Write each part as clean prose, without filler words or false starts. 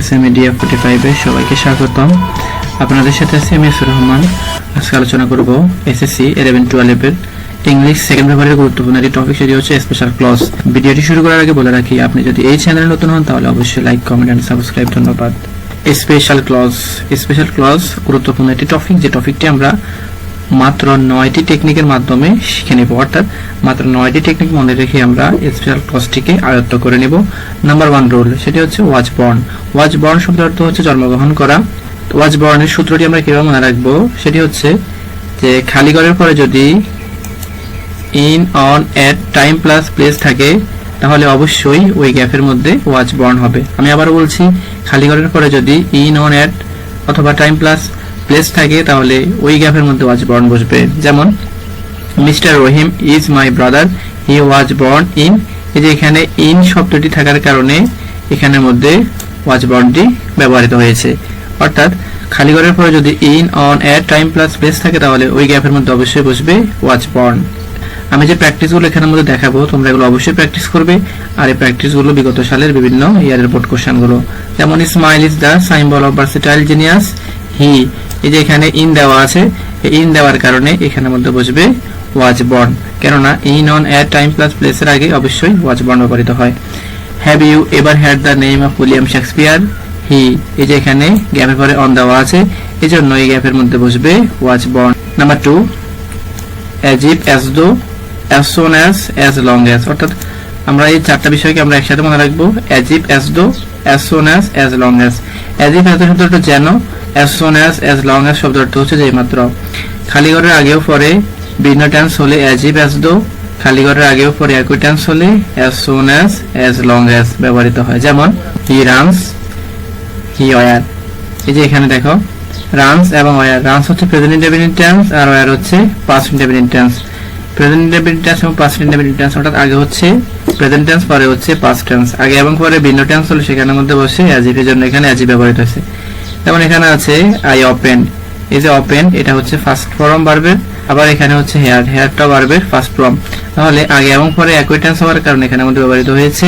S.A MEDIA 45 এ সবাইকে স্বাগতম। আপনাদের সাথে আছি আমি S.A রহমান। আজকে আলোচনা করব HSC 11-12 এর ইংলিশ সেকেন্ড পেপারের গুরুত্বপূর্ণ একটি টপিক, সেটি হচ্ছে স্পেশাল ক্লজ। ভিডিওটি শুরু করার আগে বলে রাখি, আপনি যদি এই চ্যানেলে নতুন হন তাহলে অবশ্যই লাইক, কমেন্ট এন্ড সাবস্ক্রাইব। ধন্যবাদ। স্পেশাল ক্লজ গুরুত্বপূর্ণ একটি টপিক, যে টপিকটি আমরা মাত্র 9টি টেকনিকের মাধ্যমে শিখে নেব, অর্থাৎ মাত্র 9টি টেকনিক মনে রেখে আমরা স্পেশাল ক্লজটিকে আয়ত্ত করে নেব। নাম্বার 1 রুল, সেটি হচ্ছে ওয়াজ বর্ন। ওয়াজ বর্ন শব্দের অর্থ হচ্ছে জন্মগ্রহণ করা। ওয়াজ বর্নের সূত্রটি আমরা কিভাবে মনে রাখবো, সেটি হচ্ছে যে খালি ঘরের পরে যদি in, on, at, time plus place থাকে তাহলে অবশ্যই ওই গ্যাপের মধ্যে ওয়াজ বর্ন হবে। আমি আবার বলছি, খালি ঘরের পরে যদি ইন, অন, এট অথবা টাইম প্লাস প্লেস থাকে তাহলে ওই গ্যাপের মধ্যে ওয়াজ বর্ন বসবে। যেমন mister Rahim is my brother, he was born in. এই যে এখানে ইন শব্দটি থাকার কারণে এখানের মধ্যে ওয়াজ বর্নটি ব্যবহৃত হয়েছে। অর্থাৎ খালি ঘরের পরে যদি in, on, at, time plus place থাকে তাহলে ওই গ্যাপের মধ্যে অবশ্যই বসবে ওয়াজ বর্ন। আমি যে প্র্যাকটিসগুলো এখানের মধ্যে দেখাবো তোমরা এগুলো অবশ্যই প্র্যাকটিস করবে। আর এই প্র্যাকটিসগুলো বিগত সালের বিভিন্ন ইয়ারের বোর্ড কোশ্চেনগুলো। যেমন smile is the symbol of versatile genius, he. এই যে এখানে ইন দেওয়া আছে, ইন দেওয়ার কারণে এখানের মধ্যে বসবে ওয়াজ বর্ন, কেননা in, on, at, time plus প্লেসের আগে অবশ্যই ওয়াজ বর্ন ব্যবহৃত হয়। Have you ever had the name of William Shakespeare, he. এই যে এখানে গ্যাপের পরে অন দেওয়া আছে, এই জন্য এই গ্যাপের মধ্যে বসবে was born. Number 2, as if, as though, as soon as long as। অর্থাৎ আমরা এই চারটা বিষয়কে আমরা একসাথে মনে রাখবো। as if, as though, as soon as long as। as if শব্দের অর্থ যেন, as soon as long as শব্দের অর্থ হচ্ছে যে মাত্র। খালি ঘরের আগেও পরে ভিন্ন টেন্স হলে as if, as though, খালি ঘরের আগেও পরে একই টেন্স হলে as soon as long as ব্যবহৃত হয়। যেমন he runs, he were। এই যে এখানে দেখো runs এবং were, runs হচ্ছে প্রেজেন্ট ইনডেফিনিট টেন্স আর were হচ্ছে past indefinite tense. Present indefinite tense এবং পাস্ট ইনডেফিনিট টেন্স, অর্থাৎ আগে হচ্ছে প্রেজেন্ট টেন্স, পরে হচ্ছে পাস্ট টেন্স। আগে এবং পরে ভিন্ন টেন্স হলে সেখানের মধ্যে বসে অ্যাজ ইফ, এর জন্য এখানে অ্যাজ ইফ ব্যবহৃত হয়েছে। যেমন এখানে আছে আই ওপেন, এই যে ওপেন এটা হচ্ছে ফার্স্ট ফর্ম ভার্বের, আবার এখানে হচ্ছে হেয়ার, হেয়ারটা ভার্বের ফার্স্ট ফর্ম। তাহলে আগে এবং পরে একই টেন্স হওয়ার কারণে এখানের মধ্যে ব্যবহৃত হয়েছে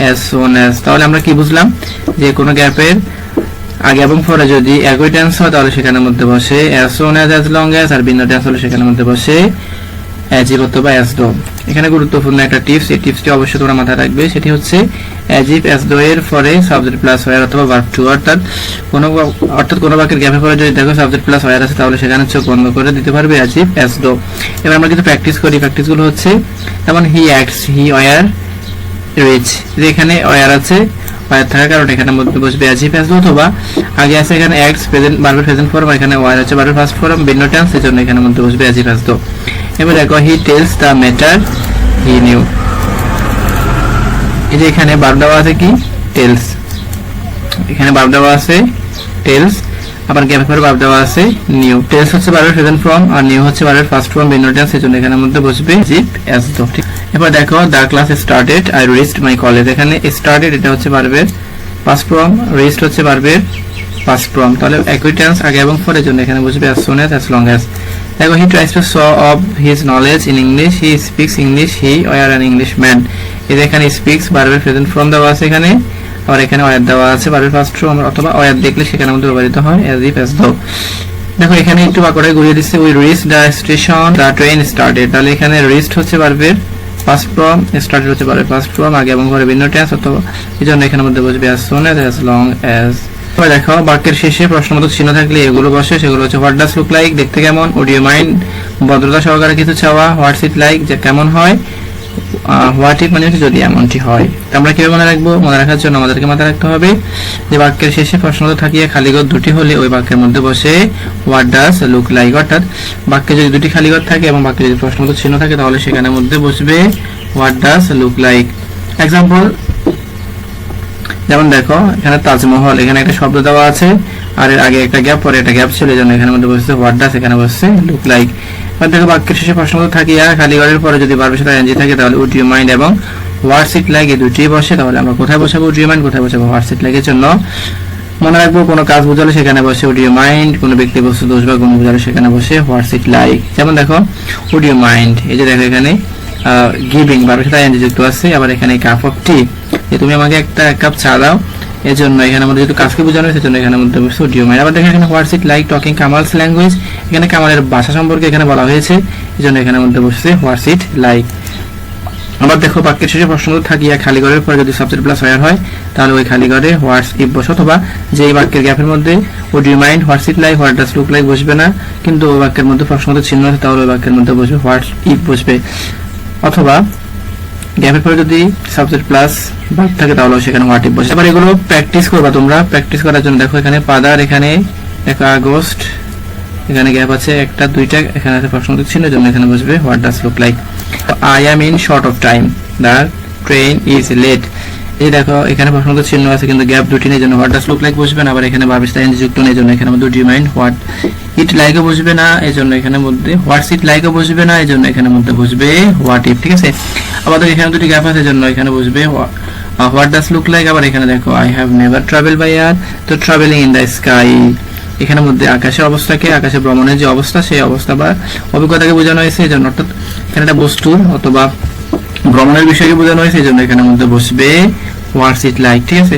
as soon as। তাহলে আমরা কি বুঝলাম, যে কোনো গ্যাপের আগে এবং পরে যদি একই টেন্স হয় তাহলে সেখানের মধ্যে বসে as soon as long as, আর ভিন্ন টেন্স হলে সেখানের মধ্যে বসে as if অথবা as though। এখানে গুরুত্বপূর্ণ একটা টিপস, এই টিপসটি অবশ্যই তোমরা মাথায় রাখবে, সেটি হচ্ছে as if, as though এর পরে সাবজেক্ট প্লাস were অথবা verb to। অর্থাৎ কোনো বাক্যের গ্যাপের পরে যদি দেখো সাবজেক্ট প্লাস were আছে তাহলে সেখানে চোখ বন্ধ করে দিতে পারবে as if, as though। এবার আমরা কিন্তু প্র্যাকটিস করি, প্র্যাকটিসগুলো হচ্ছে যেমন he acts, he were rich। যে এখানে were আছে, were থাকার কারণে এখানের মধ্যে বসবে as if, as though, অথবা আগে আছে এখানে acts প্রেজেন্ট ভার্বের প্রেজেন্ট ফর্ম, এখানে were আছে ভার্বের ফার্স্ট ফর্ম, ভিন্ন টেন্স, এজন্য এখানের মধ্যে বসবে as if, as though। এবার দেখো he tells the matter he knew। এই যে এখানে ভার্ব দেওয়া আছে কি tells, এখানে ভার্ব দেওয়া আছে tells, আবার গ্যাপের পরে ভার্ব দেওয়া আছে knew। tells হচ্ছে ভার্বের প্রেজেন্ট ফর্ম আর knew হচ্ছে ভার্বের ফার্স্ট ফর্ম, ভিন্ন টেন্স, এজন্য এখানের মধ্যে বসবে as if, as though। এবার দেখো the class started, I reached my college। এখানে started এটা হচ্ছে ভার্বের ফার্স্ট ফর্ম, reached হচ্ছে ভার্বের ফার্স্ট ফর্ম, তাহলে একই টেন্স আগে এবং পরে, জন্য এখানে বসবে as soon as long as। দেখো he tries to show off his knowledge in English, he speaks English, he were an Englishman। এই যে এখানে speaks ভার্বের প্রেজেন্ট ফর্ম দেওয়া আছে এখানে, আর এখানে were দেওয়া আছে ভার্বের ফার্স্ট ফর্ম, অথবা were দেখলে সেখানে মধ্যে ব্যবহৃত হয় as if, as though। দেখো এখানে একটু বাক্যটা ঘুরিয়ে দিচ্ছে, we reached the station, the train started। তাহলে এখানে reached হচ্ছে ভার্বের ফার্স্ট ফর্ম, started হচ্ছে ভার্বের ফার্স্ট ফর্ম, আগে এবং পরে ভিন্ন টেন্স, অথবা এজন্য এখানের মধ্যে বসবে as soon as long as। দেখো বাক্যের শেষে প্রশ্নবোধক চিহ্ন থাকলে এগুলো বসে, সেগুলো হচ্ছে হোয়াট ডাজ লুক লাইক, দেখতে কেমন, উড ইউ মাইন্ড, ভদ্রতা সহকারে কিছু চাওয়া, হোয়াটস ইট লাইক, যে কেমন হয়, হোয়াট ইট মানে হচ্ছে যদি এমনটি হয়। তো আমরা কিভাবে মনে রাখবো, মনে রাখার জন্য আমাদেরকে মাথায় রাখতে হবে যে বাক্যের শেষে প্রশ্নবোধক থাকিয়ে খালি ঘর দুটি হলে ওই বাক্যের মধ্যে বসে হোয়াট ডাজ লুক লাইক। অর্থাৎ বাক্যে যদি দুটি খালি ঘর থাকে এবং বাক্যে যদি প্রশ্নবোধক চিহ্ন থাকে তাহলে সেখানের মধ্যে বসবে what does look like. Example, যেমন দেখো এখানে তাজমহল, এখানে একটা শব্দ দেওয়া আছে আর এর আগে একটা গ্যাপ, পরে একটা গ্যাপ ছিল, এজন্য এখানে মধ্যে বসছে হোয়াট ডাজ, এখানে বসছে লুক লাইক। এবার দেখো বাক্যের শেষে প্রশ্নবোধক থাকি আর খালি ঘরের পরে যদি ভার্বের সাথে এনজি থাকে তাহলে উড ইউ মাইন্ড এবং হোয়াটস ইট লাইক, এই দুটোই বসে। তাহলে আমরা কোথায় বসাবো উড ইউ মাইন্ড, কোথায় বসাবো হোয়াটস ইট লাইক। এর জন্য মনে রাখবো কোনো কাজ বোঝালে সেখানে বসে উড ইউ মাইন্ড, কোনো ব্যক্তি বস্তু দোষ বা গুণ বোঝালে সেখানে বসে হোয়াটস ইট লাইক। যেমন দেখো উড ইউ মাইন্ড, এই যে দেখো এখানে গিভিং ভার্বের সাথে এনজি যুক্ত আছে, আবার এখানে কাপ অফ টি, যে তুমি আমাকে একটা কাপ চা দাও, এজন্য এখানে মধ্যে যেহেতু কাজকে বোঝানো হয়েছে এজন্য এখানে মধ্যে বসছে উড ইউ মাইন্ড। আবার দেখেন এখানে হোয়াটস it like talking Kamal's language, এখানে কামালের ভাষা সম্পর্কে এখানে বলা হয়েছে, এজন্য এখানে মধ্যে বসছে হোয়াটস ইট লাইক। আবার দেখো বাক্যের শেষে প্রশ্ন থাকিয়া খালি ঘরের পরে যদি সাবজেক্ট প্লাস ওয়্যার হয় তাহলে ওই খালি ঘরে হোয়াটস ইফ বসে, অথবা যে বাক্যের গ্যাপের মধ্যে would you mind what's it like what does look like বসবে না, কিন্তু ওই বাক্যের মধ্যে প্রশ্নবোধক চিহ্ন আছে তাহলে ওই বাক্যের মধ্যে বসবে হোয়াটস ইফ বসবে। অথবা গ্যাপের পরে যদি সাবজেক্ট প্লাস ভার্ব থাকে তাহলে সেখানে হোয়াট ইফ বসে। এবার এগুলো প্র্যাকটিস করবা তোমরা। প্র্যাকটিস করার জন্য দেখো এখানে ফাদার, এখানে দেখো আগস্ট, এখানে গ্যাপ আছে একটা দুইটা, এখানে আছে প্রশ্নবোধক চিহ্ন, জন্য এখানে বসবে what does look like. I am in short of time, the train is late. এই দেখো এখানে প্রশ্নবোধক চিহ্ন আছে কিন্তু গ্যাপ দুটি নেই, জন্য হোয়াট ডাজ লুক লাইক বসবে না। আবার এখানে ভার্ব ইজ এনজি যুক্ত নেই, জন্য এখানে মধ্যে do you mind what it লাইকও বসবে না, এই জন্য এখানে মধ্যে হোয়াটস ইট লাইকও বসবে না, এই জন্য এখানে মধ্যে বসবে হোয়াট ইফ। ঠিক আছে, আবার এখানে দুটি গ্যাপ আছে জন্য এখানে বসবে হোয়াট ডাজ লুক লাইক। আবার এখানে দেখো I have never travel by air, তো ট্রাভেলিং ইন দ্য স্কাই, এখানে মধ্যে আকাশের অবস্থাকে, আকাশে ভ্রমণের যে অবস্থা সেই অবস্থা বা অভিজ্ঞতাকে বোঝানো হয়েছে, এই জন্য অর্থাৎ এখানে একটা বস্তুর অথবা ভ্রমণের বিষয়কে বোঝানো হয়েছে, এই জন্য এখানে মধ্যে বসবে হোয়াটস ইট লাইক। ঠিক আছে,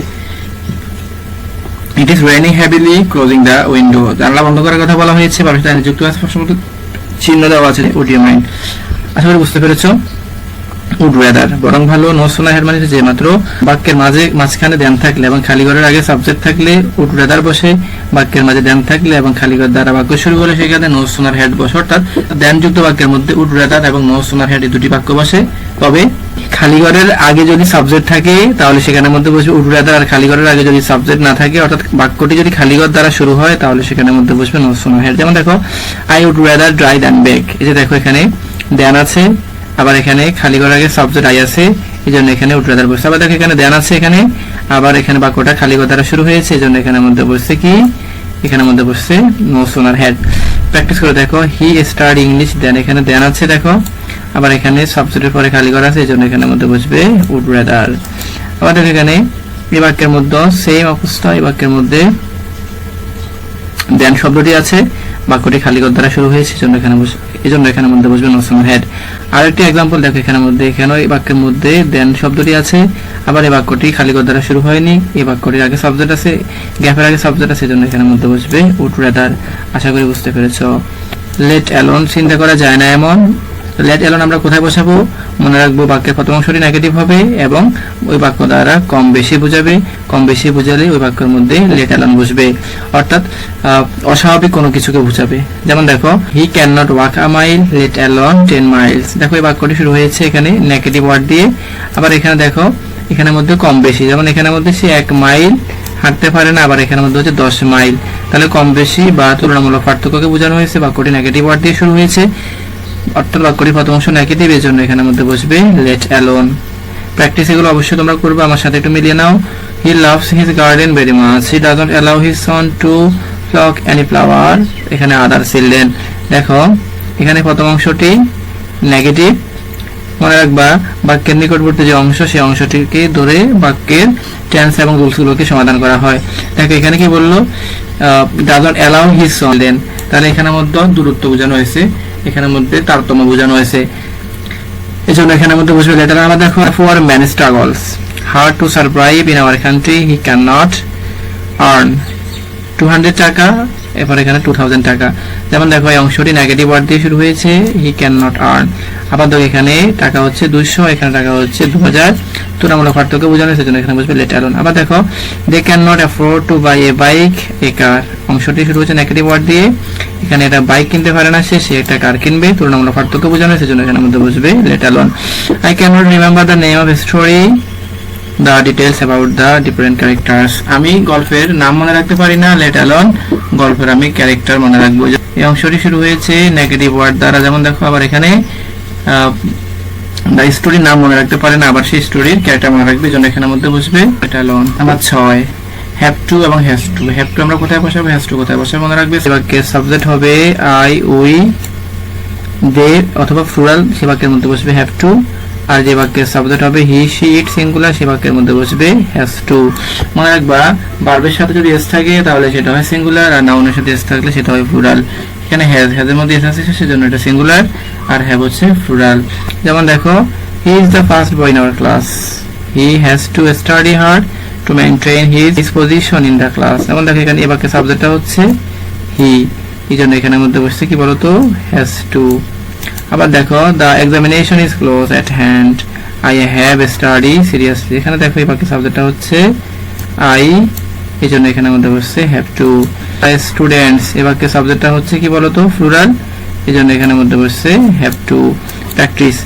it is raining heavily closing the window, জানলা বন্ধ করার কথা বলা হয়েছে, বা যুক্ত আছে প্রশ্নবোধক চিহ্ন দেওয়া আছে উড ইউ মাইন্ড। আশা করি বুঝতে পেরেছো। উড রেদার বরং ভালো, নো সোনা হেড মানে যে মাত্র বাক্যের মাঝখানে দেন থাকলে এবং খালি ঘরের আগে সাবজেক্ট থাকলে উড রেদার বসে, বাক্যের মাঝে দেন থাকলে এবং খালি ঘর দ্বারা বাক্য শুরু হলে সেখানে নো সোনার হেড বসে। অর্থাৎ দেন যুক্ত বাক্যের মধ্যে উড রেদার এবং নো সোনার হেড এই দুটি বাক্য বসে। তবে খালি ঘরের আগে যদি সাবজেক্ট থাকে তাহলে সেখানের মধ্যে বসবে উড রেদার, আর খালি ঘরের আগে যদি সাবজেক্ট না থাকে অর্থাৎ বাক্যটি যদি খালি ঘর দ্বারা শুরু হয় তাহলে সেখানের মধ্যে বসবে নো সোনার হেড। যেমন দেখো I would rather dry than bake, এই যে দেখো এখানে দেন আছে, আবার এখানে খালি ঘরের আগে সাবজেক্ট আই আছে, এই জন্য এখানে উড রেদার বসছে। আবার দেখো এখানে দেন আছে, এখানে আবার এখানে বাক্যটা খালি ঘর দ্বারা শুরু হয়েছে, এই জন্য এখানের মধ্যে বসছে কি, এখানের মধ্যে বসছে নো সোনার হেড। প্র্যাকটিস করে দেখো হি স্টার্ট ইংলিশ দেন, এখানে দেন আছে দেখো, আবার এখানে সাবজেক্টের পরে খালি ঘর আছে, এই জন্য এখানের মধ্যে বসবে উড রেদার। আবার দেখো এখানে এই বাক্যের মধ্যে সেম অবস্থা, এই বাক্যের মধ্যে দেন শব্দটি আছে, বাক্যটি খালি ঘর দ্বারা শুরু হয়েছে, এই জন্য এখানে মধ্যে বসবে নো সোনার হেড। আরেকটি এক্সাম্পল দেখো এখানের মধ্যে, এখানে এই বাক্যের মধ্যে দেন শব্দটি আছে, আবার এই বাক্যটি খালি ঘর দ্বারা শুরু হয়নি, এই বাক্যটির আগে সাবজেক্ট আছে, গ্যাপের আগে সাবজেক্ট আছে, এজন্য এখানের মধ্যে বসবে উড রেদার। আশা করি বুঝতে পেরেছো। লেট অ্যালোন চিন্তা করা যায় না এমন, লেট অ্যালোন আমরা কোথায় বসাবো, মনে রাখবো বাক্যের প্রথম অংশটি নেগেটিভ হবে এবং ওই বাক্য দ্বারা কম বেশি বোঝাবে, কম বেশি বোঝালে ওই বাক্যের মধ্যে লেট অ্যালোন বসবে, অর্থাৎ অস্বাভাবিক কোনো কিছুকে বোঝাবে। যেমন দেখো he can not walk a mile let alone 10 Miles, দেখো এই বাক্যটি শুরু হয়েছে এখানে নেগেটিভ ওয়ার্ড দিয়ে, আবার এখানে দেখো এখানের মধ্যে কম বেশি, যেমন এখানের মধ্যে সে 1 মাইল হাঁটতে পারে না, আবার এখানের মধ্যে হচ্ছে 10 মাইল, তাহলে কম বেশি বা তুলনামূলক পার্থক্যকে বোঝানো হয়েছে, বাক্যটি নেগেটিভ ওয়ার্ড দিয়ে শুরু হয়েছে, অর্থাৎ বাক্যটি প্রথম অংশ নেগেটিভ, এর জন্য এখানের মধ্যে বসবে লেট অ্যালোন। প্র্যাকটিস এগুলো অবশ্যই তোমরা করবে, আমার সাথে একটু মিলিয়ে নাও। He loves his garden very much, he doesn't allow his son to pluck any flower, এখানে আদার চিলড্রেন, দেখো এখানে প্রথম অংশটি নেগেটিভ, মনে রাখবা বাক্যের নিকটবর্তী যে অংশ সেই অংশটিকে ধরে বাক্যের টেন্স এবং রুলসগুলোকে সমাধান করা হয়। দেখো এখানে কি বললো, ডাজন্ট অ্যালাউ হিজ সন, তাহলে এখানের মধ্যে দূরত্ব বোঝানো হয়েছে, এখানের মধ্যে তারতম্য বোঝানো হয়েছে, এই জন্য এখানের মধ্যে বসবে লেটার। আমরা দেখো for man struggles hard to survive in our country, he can not earn 200 টাকা, এরপর এখানে 2000 টাকা, যেমন দেখো এই অংশটি নেগেটিভ ওয়ার্ড দিয়ে শুরু হয়েছে, হি ক্যান নট আর্ন, আবার দেখো এখানে টাকা হচ্ছে 200, এখানে টাকা হচ্ছে 2000, তুলনামূলক পার্থক্য বোঝানো হয়েছে, জন্য এখানে বসবে লেট অ্যালোন। আবার দেখো they can not afford to buy a bike a car, অংশটি শুরু হচ্ছে নেগেটিভ ওয়ার্ড দিয়ে, এখানে এটা বাইক কিনতে পারে না সে একটা কার কিনবে, তুলনামূলক পার্থক্য বোঝানো হয়েছে, জন্য এখানে মধ্যে বসবে let alone. I can not remember the name of story the details about the different characters, আমি গল্পের নাম মনে রাখতে পারি না, লেট অ্যালোন গল্পের আমি ক্যারেক্টার মনে রাখবো। এই অংশটি শুরু হয়েছে নেগেটিভ ওয়ার্ড দ্বারা, যেমন দেখো আবার এখানে দ্য স্টোরির নাম মনে রাখতে পারে না, আবার সেই স্টোরির ক্যারেক্টার মনে রাখবে, জন্য এখানের মধ্যে বসবে লেট অ্যালোন। আমার 6 হ্যাভ টু এবং হ্যাজ টু, হ্যাভ টু আমরা কোথায় বসাবো, হ্যাজ টু কোথায় বসাবো মনে রাখবে। বাক্যের সাবজেক্ট হবে আই উই দে অথবা প্লুরাল, সে বাক্যের মধ্যে বসবে হ্যাভ টু, আর যে বাক্যের সাবজেক্ট হবে হি শি ইট সিঙ্গুলার, সে বাক্যের মধ্যে বসবে হ্যাজ টু। মনে রাখবা ভার্বের সাথে যদি এস থাকে তাহলে সেটা হয় সিঙ্গুলার, আর নাউনের সাথে এস থাকলে সেটা হয় প্লুরাল। এখানে হ্যাজের মধ্যে এস আছে সেজন্য এটা সিঙ্গুলার, আর হ্যাভ হচ্ছে প্লুরাল। যেমন দেখো he is the first boy in our class, he has to study hard to maintain his position in the class. এবং দেখো এখানে এই বাক্যের সাবজেক্টটা হচ্ছে হি, এই জন্য এখানের মধ্যে বসছে কি বলতো হ্যাজ টু। আবার দেখো the examination is close at hand, I have study seriously. এখানে দেখো এই বাক্যের সাবজেক্টটা হচ্ছে আই, এই জন্য এখানের মধ্যে বসছে হ্যাভ টু। স্টুডেন্টস এই বাক্যের সাবজেক্টটা হচ্ছে কি বলতো প্লুরাল, এই জন্য এখানের মধ্যে বসছে হ্যাভ টু প্র্যাকটিস।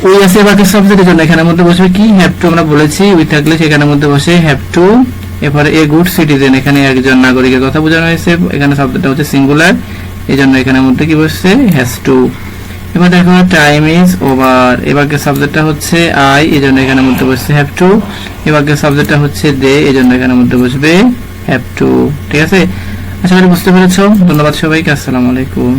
উই আছে বাক্যের সাবজেক্ট, এই জন্য এখানের মধ্যে বসবে কি হ্যাভ টু। আমরা বলেছি উই থাকলে সেখানের মধ্যে বসে হ্যাভ টু। এরপরে এ গুড সিটিজেন, এখানে একজন নাগরিকের কথা বোঝানো হয়েছে, এখানে সাবজেক্টটা হচ্ছে সিঙ্গুলার, এই জন্য এখানের মধ্যে কি বসছে হ্যাজ টু। এবার দেখো টাইম ইজ ওভার, এই বাক্যের সাবজেক্টটা হচ্ছে আই, এই জন্য এখানের মধ্যে বসছে হ্যাভ টু। এই বাক্যের সাবজেক্টটা হচ্ছে দে, এই জন্য এখানের মধ্যে বসবে হ্যাভ টু। ঠিক আছে, আশা করি বুঝতে পেরেছো। ধন্যবাদ সবাইকে, আসসালামু আলাইকুম।